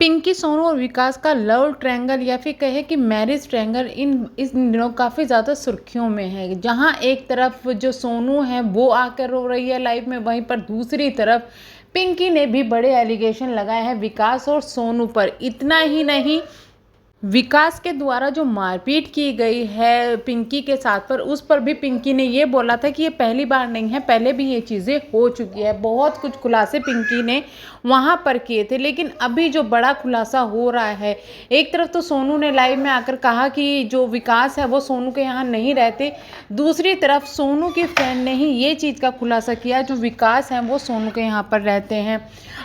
पिंकी, सोनू और विकास का love triangle या फिर कहे कि मैरिज ट्रायंगल इस दिनों काफ़ी ज़्यादा सुर्खियों में है। जहां एक तरफ जो सोनू है वो आकर रो रही है लाइव में, वहीं पर दूसरी तरफ पिंकी ने भी बड़े एलिगेशन लगाए हैं विकास और सोनू पर। इतना ही नहीं, विकास के द्वारा जो मारपीट की गई है पिंकी के साथ पर, उस पर भी पिंकी ने ये बोला था कि ये पहली बार नहीं है, पहले भी ये चीज़ें हो चुकी है। बहुत कुछ खुलासे पिंकी ने वहाँ पर किए थे, लेकिन अभी जो बड़ा खुलासा हो रहा है, एक तरफ तो सोनू ने लाइव में आकर कहा कि जो विकास है वो सोनू के यहाँ नहीं रहते, दूसरी तरफ सोनू की फ्रेंड ने ही ये चीज़ का खुलासा किया जो विकास हैं वो सोनू के यहाँ पर रहते हैं।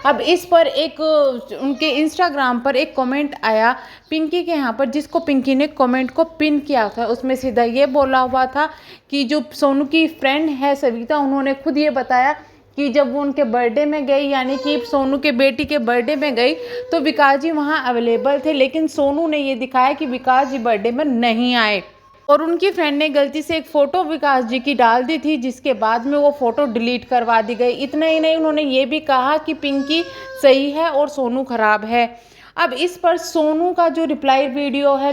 अब इस पर एक उनके इंस्टाग्राम पर एक कमेंट आया पिंकी के यहाँ पर, जिसको पिंकी ने कमेंट को पिन किया था। उसमें सीधा ये बोला हुआ था कि जो सोनू की फ्रेंड है सविता, उन्होंने खुद ये बताया कि जब वो उनके बर्थडे में गई, यानी कि सोनू के बेटी के बर्थडे में गई, तो विकास जी वहाँ अवेलेबल थे, लेकिन सोनू ने ये दिखाया कि विकास जी बर्थडे में नहीं आए और उनकी फ्रेंड ने गलती से एक फ़ोटो विकास जी की डाल दी थी, जिसके बाद में वो फ़ोटो डिलीट करवा दी गई। इतना ही नहीं, उन्होंने ये भी कहा कि पिंकी सही है और सोनू खराब है। अब इस पर सोनू का जो रिप्लाई वीडियो है,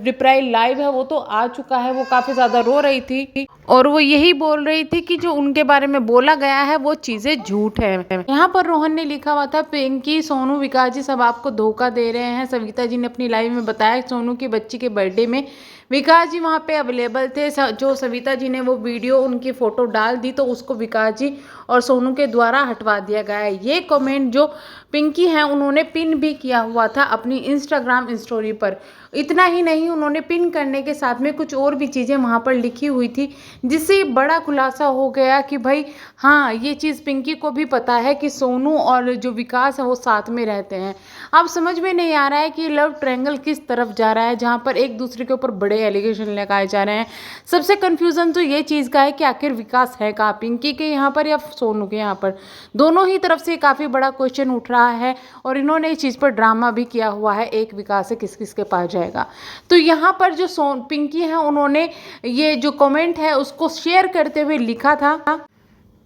रिप्लाई लाइव है, वो तो आ चुका है। वो काफ़ी ज़्यादा रो रही थी और वो यही बोल रही थी कि जो उनके बारे में बोला गया है वो चीज़ें झूठ है। यहाँ पर रोहन ने लिखा हुआ था, पिंकी, सोनू, विकास जी सब आपको धोखा दे रहे हैं। सविता जी ने अपनी लाइव में बताया सोनू की बच्ची के बर्थडे में विकास जी वहाँ पे अवेलेबल थे। जो सविता जी ने वो वीडियो उनकी फ़ोटो डाल दी, तो उसको विकास जी और सोनू के द्वारा हटवा दिया गया है। ये कमेंट जो पिंकी हैं उन्होंने पिन भी किया हुआ था अपनी इंस्टाग्राम स्टोरी पर। इतना ही नहीं, उन्होंने पिन करने के साथ में कुछ और भी चीज़ें वहाँ पर लिखी हुई थी, जिससे बड़ा खुलासा हो गया कि भाई हाँ, ये चीज़ पिंकी को भी पता है कि सोनू और जो विकास है वो साथ में रहते हैं। अब समझ में नहीं आ रहा है कि लव ट्रायंगल किस तरफ जा रहा है, जहाँ पर एक दूसरे के ऊपर बड़े एलिगेशन लगाए जा रहे हैं। सबसे कन्फ्यूज़न तो ये चीज़ का है कि आखिर विकास है कहाँ, पिंकी के यहाँ पर या सोनू के यहाँ पर। दोनों ही तरफ से काफ़ी बड़ा क्वेश्चन उठ रहा है और इन्होंने इस चीज़ पर ड्रामा भी किया हुआ है, एक विकास से किस किस के पास जाएगा। तो यहाँ पर जो पिंकी है उन्होंने ये जो कमेंट है उसको शेयर करते हुए लिखा था,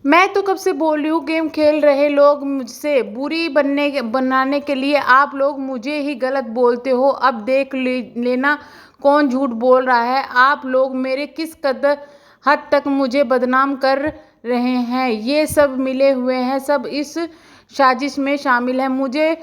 मैं तो कब से बोल रही हूँ, गेम खेल रहे लोग मुझसे बुरी बनाने के लिए आप लोग मुझे ही गलत बोलते हो। अब देख लेना कौन झूठ बोल रहा है। आप लोग मेरे किस कदर हद तक मुझे बदनाम कर रहे हैं। ये सब मिले हुए हैं, सब इस साजिश में शामिल है। मुझे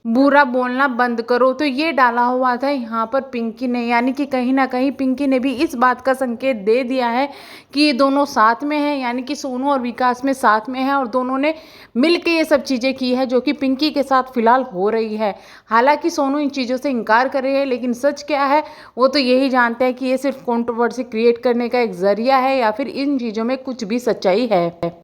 बुरा बोलना बंद करो। तो ये डाला हुआ था यहाँ पर पिंकी ने, यानी कि कहीं ना कहीं पिंकी ने भी इस बात का संकेत दे दिया है कि ये दोनों साथ में हैं, यानी कि सोनू और विकास में साथ में हैं और दोनों ने मिलके ये सब चीज़ें की है जो कि पिंकी के साथ फिलहाल हो रही है। हालांकि सोनू इन चीज़ों से इनकार कर रही है, लेकिन सच क्या है वो तो यही जानते हैं कि ये सिर्फ कंट्रोवर्सी क्रिएट करने का एक जरिया है या फिर इन चीज़ों में कुछ भी सच्चाई है।